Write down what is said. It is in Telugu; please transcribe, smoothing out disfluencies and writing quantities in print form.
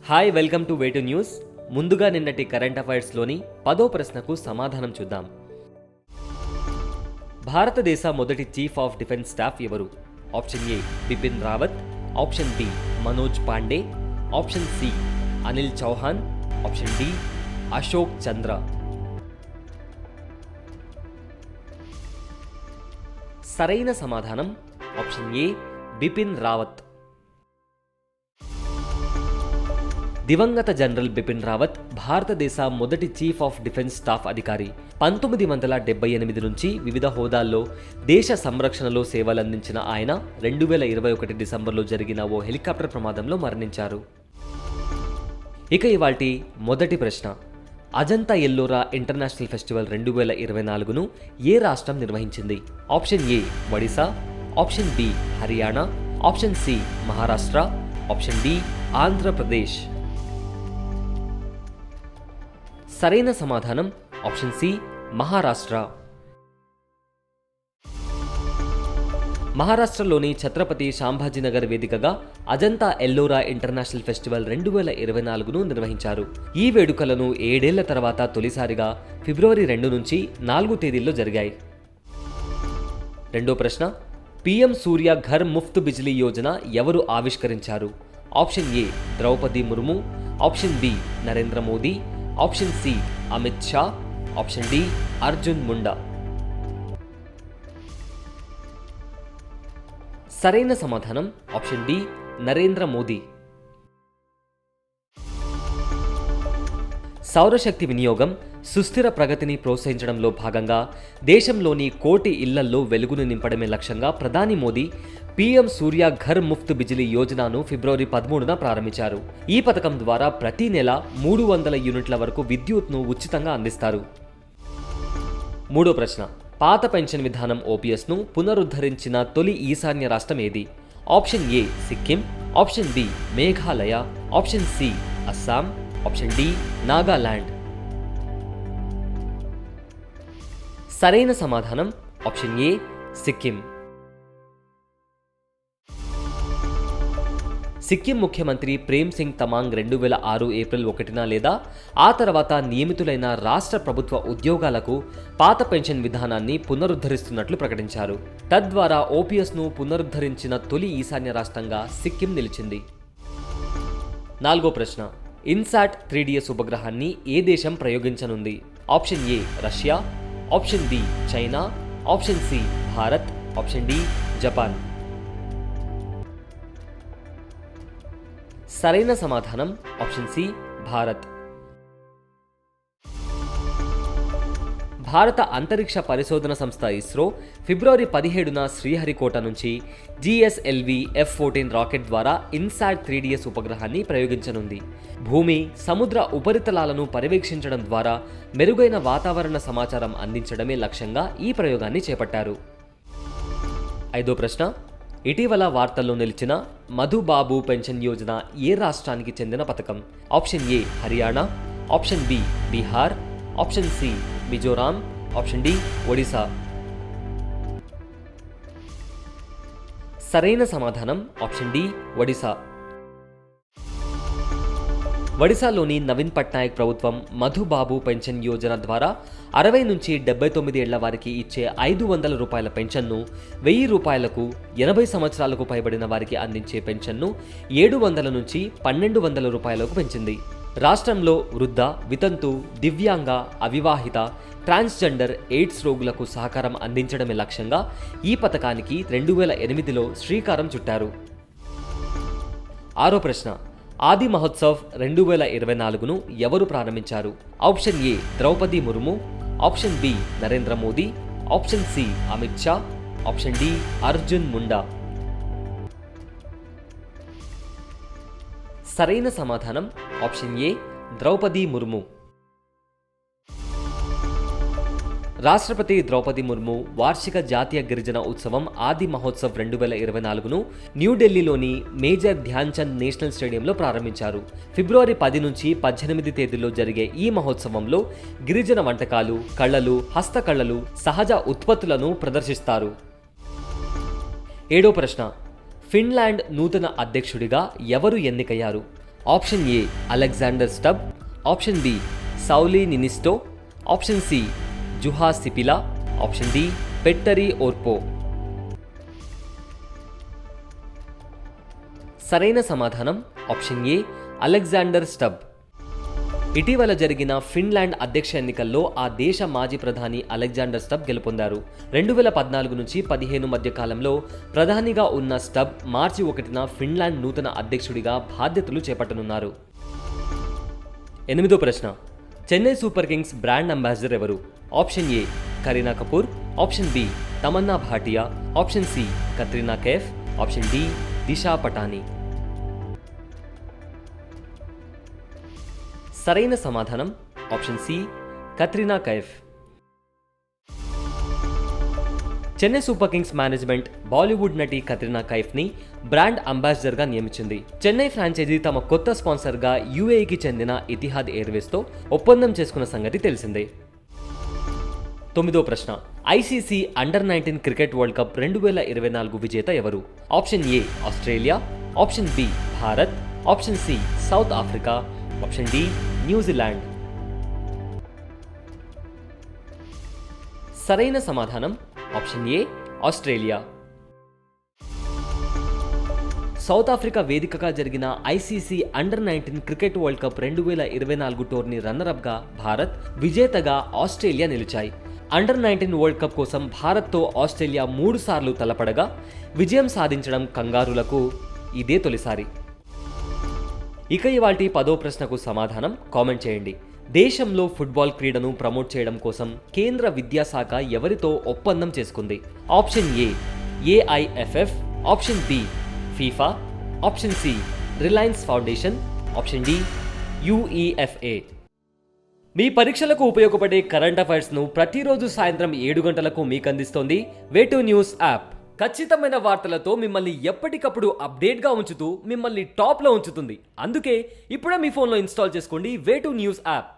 Hi, welcome to way to news. ముందుగా నిన్నటి కరెంట్ అఫైర్స్లోని 10వ ప్రశ్నకు సమాధానం చూద్దాం. భారతదేశ మొదటి చీఫ్ ఆఫ్ డిఫెన్స్ స్టాఫ్ ఎవరు? Option A Bipin Rawat, option B Manoj Pande, option C Anil Chauhan, option D Ashok Chandra. సరైన సమాధానం ఆప్షన్ ఏ బిపిన్ రావత్. దివంగత జనరల్ బిపిన్ రావత్ భారతదేశ మొదటి చీఫ్ ఆఫ్ డిఫెన్స్ స్టాఫ్ అధికారి. 1978 నుంచి వివిధ హోదాల్లో దేశ సంరక్షణలో సేవలందించిన ఆయన 2021 డిసెంబర్లో జరిగిన ఓ హెలికాప్టర్ ప్రమాదంలో మరణించారు. ఇక ఇవాల్టి మొదటి ప్రశ్న. అజంతా ఎల్లోరా ఇంటర్నేషనల్ ఫెస్టివల్ 2024ను ఏ రాష్ట్రం నిర్వహించింది? Option A Odisha, option B Haryana, option C Maharashtra, option D Andhra Pradesh. సరైన సమాధానం ఆప్షన్ సి మహారాష్ట్ర. మహారాష్ట్రలోని ఛత్రపతి సంభాజీనగర్ వేదికగా అజంతా ఎల్లోరా ఇంటర్నేషనల్ ఫెస్టివల్ 2024ను నిర్వహించారు. ఈ వేడుకలను 7 ఏళ్ల తర్వాత తొలిసారిగా ఫిబ్రవరి 2 నుంచి 4 తేదీల్లో జరిగాయి. రెండో ప్రశ్న. పీఎం సూర్య ఘర్ ముఫ్త్ బిజిలీ యోజన ఎవరు ఆవిష్కరించారు? Option A Droupadi Murmu, option B Narendra Modi, option C Amit Shah, option D Arjun Munda. సరైన సమాధానం ఆప్షన్ డి నరేంద్ర మోదీ. సౌరశక్తి వినియోగం, సుస్థిర ప్రగతిని ప్రోత్సహించడంలో భాగంగా దేశంలోని 1 కోటి ఇళ్లల్లో వెలుగును నింపడమే లక్ష్యంగా ప్రధాని మోదీ పీఎం సూర్య ఘర్ ముఫ్త్ బిజిలీ యోజనను ఫిబ్రవరి 13న ప్రారంభించారు. ఈ పథకం ద్వారా ప్రతి నెల 300 యూనిట్ల వరకు విద్యుత్ను ఉచితంగా అందిస్తారు. మూడో ప్రశ్న. పాత పెన్షన్ విధానం ఓపీఎస్ను పునరుద్ధరించిన తొలి ఈశాన్య రాష్ట్రం ఏది? Option A Sikkim, option B Meghalaya, option C Assam, option D Nagaland. సరైన సమాధానం ఆప్షన్ ఏ సిక్కిం. సిక్కిం ముఖ్యమంత్రి ప్రేమ్ సింగ్ తమాంగ్ 2006 ఏప్రిల్ 1న లేదా ఆ తర్వాత నియమితులైన రాష్ట్ర ప్రభుత్వ ఉద్యోగాలకు పాత పెన్షన్ విధానాన్ని పునరుద్ధరిస్తున్నట్లు ప్రకటించారు. తద్వారా ఓపీఎస్ను పునరుద్ధరించిన తొలి ఈశాన్య రాష్ట్రంగా సిక్కిం నిలిచింది. నాలుగో ప్రశ్న. ఇన్సాట్ 3DS ఉపగ్రహాన్ని ఏ దేశం ప్రయోగించనుంది? Option A Russia, option B China, option C Bharat, option D Japan. సరైన సమాధానం ఆప్షన్ సి భారత్. భారత అంతరిక్ష పరిశోధన సంస్థ ఇస్రో ఫిబ్రవరి 17న శ్రీహరికోట నుంచి GSLV F-14 రాకెట్ ద్వారా ఇన్సాట్ 3DS ఉపగ్రహాన్ని ప్రయోగించనుంది. భూమి, సముద్ర ఉపరితలాలను పర్యవేక్షించడం ద్వారా మెరుగైన వాతావరణ సమాచారం అందించడమే లక్ష్యంగా ఈ ప్రయోగాన్ని చేపట్టారు. ఐదో ప్రశ్న. ఇటీవల వార్తల్లో నిలిచిన మధుబాబు పెన్షన్ యోజన ఏ రాష్ట్రానికి చెందిన పథకం? Option A Haryana, option B Bihar, option C Mizoram, option D Odisha. సరైన సమాధానం ఆప్షన్ డి ఒడిశా. ఒడిశాలోని నవీన్ పట్నాయక్ ప్రభుత్వం మధుబాబు పెన్షన్ యోజన ద్వారా 60 నుంచి 79 ఏళ్ల వారికి ఇచ్చే 500 రూపాయల పెన్షన్ను 1000 రూపాయలకు, 80 సంవత్సరాలకు పైబడిన వారికి అందించే పెన్షన్ను 700 నుంచి 1200 రూపాయలకు పెంచింది. రాష్ట్రంలో వృద్ధ, వితంతు, దివ్యాంగ, అవివాహిత, ట్రాన్స్జెండర్, ఎయిడ్స్ రోగులకు సహకారం అందించడమే లక్ష్యంగా ఈ పథకానికి 2008లో శ్రీకారం చుట్టారు. ఆరో ప్రశ్న. ఆది మహోత్సవ్ 2024ను ఎవరు ప్రారంభించారు? Option A Droupadi Murmu, option B Narendra Modi, option C Amit Shah, option D Arjun Munda. సరైన సమాధానం ఆప్షన్ ఏ ద్రౌపది ముర్ము. రాష్ట్రపతి ద్రౌపది ముర్ము వార్షిక జాతీయ గిరిజన ఉత్సవం ఆది మహోత్సవ్ 2024ను న్యూఢిల్లీలోని మేజర్ ధ్యాన్ చంద్ నేషనల్ స్టేడియంలో ప్రారంభించారు. ఫిబ్రవరి 10 నుంచి 18 తేదీల్లో జరిగే ఈ మహోత్సవంలో గిరిజన వంటకాలు, కళలు, హస్తకళలు, సహజ ఉత్పత్తులను ప్రదర్శిస్తారు. ఏడో ప్రశ్న. ఫిన్లాండ్ నూతన అధ్యక్షుడిగా ఎవరు ఎన్నికయ్యారు? Option A Alexander Stubb, option B Sauli Niinisto, option C Juha Sipila, option D Petteri Orpo. సరైన సమాధానం ఆప్షన్ ఏ అలెగ్జాండర్ స్టబ్. ఇటీవల జరిగిన ఫిన్లాండ్ అధ్యక్ష ఎన్నికల్లో ఆ దేశ మాజీ ప్రధాని అలెగ్జాండర్ స్టబ్ గెలుపొందారు. 2014 నుంచి 15 మధ్య కాలంలో ప్రధానిగా ఉన్న స్టబ్ మార్చి 1న ఫిన్లాండ్ నూతన అధ్యక్షుడిగా బాధ్యతలు చేపట్టనున్నారు. 8వ ప్రశ్న, Chennai Super Kings brand ambassador ఎవరు? Option A Kareena Kapoor, option B Tamannaah Bhatia, option C Katrina Kaif, option D Disha Patani. సరైన సమాధానం option C Katrina Kaif. Chennai Super Kings management Bollywood నటి కత్రినా కైఫ్ని బ్రాండ్ అంబాసిడర్గా నియమించింది. చెన్నై ఫ్రాంచైజీ తమ కొత్త స్పాన్సర్గా యూఏఈకి చెందిన ఇతిహాద్ ఎయిర్వేస్తో ఒప్పందం చేసుకున్న సంగతి తెలిసిందే. 9వ ప్రశ్న, ICC under nineteen cricket world cup 2024 విజేత ఎవరు? Option A Australia, option B Bharat, option C South Africa, option D న్యూజిలాండ్. సరైన సమాధానం option A Australia. South Africa వేదికగా జరిగిన ICC under nineteen cricket world cup 2024 tourney రన్నరప్గా భారత్, విజేతగా ఆస్ట్రేలియా నిలిచాయి. అండర్-19 వరల్డ్ కప్ కోసం భారత్తో ఆస్ట్రేలియా 3 సార్లు తలపడగా విజయం సాధించడం కంగారులకు ఇదే తొలిసారి. ఇక ఇవాల్టి 10వ ప్రశ్నకు సమాధానం కామెంట్ చేయండి. దేశంలో ఫుట్బాల్ క్రీడను ప్రమోట్ చేయడం కోసం కేంద్ర విద్యాశాఖ ఎవరితో ఒప్పందం చేసుకుంది? Option A AIFF, option B FIFA, option C Reliance foundation, option D UEFA. మీ పరీక్షలకు ఉపయోగపడే కరెంట్ అఫైర్స్ను ప్రతిరోజు సాయంత్రం 7 గంటలకు మీకు అందిస్తోంది వేటూ న్యూస్ యాప్. ఖచ్చితమైన వార్తలతో మిమ్మల్ని ఎప్పటికప్పుడు అప్డేట్గా ఉంచుతూ మిమ్మల్ని టాప్లో ఉంచుతుంది. అందుకే ఇప్పుడే మీ ఫోన్లో ఇన్స్టాల్ చేసుకోండి వేటూ న్యూస్ యాప్.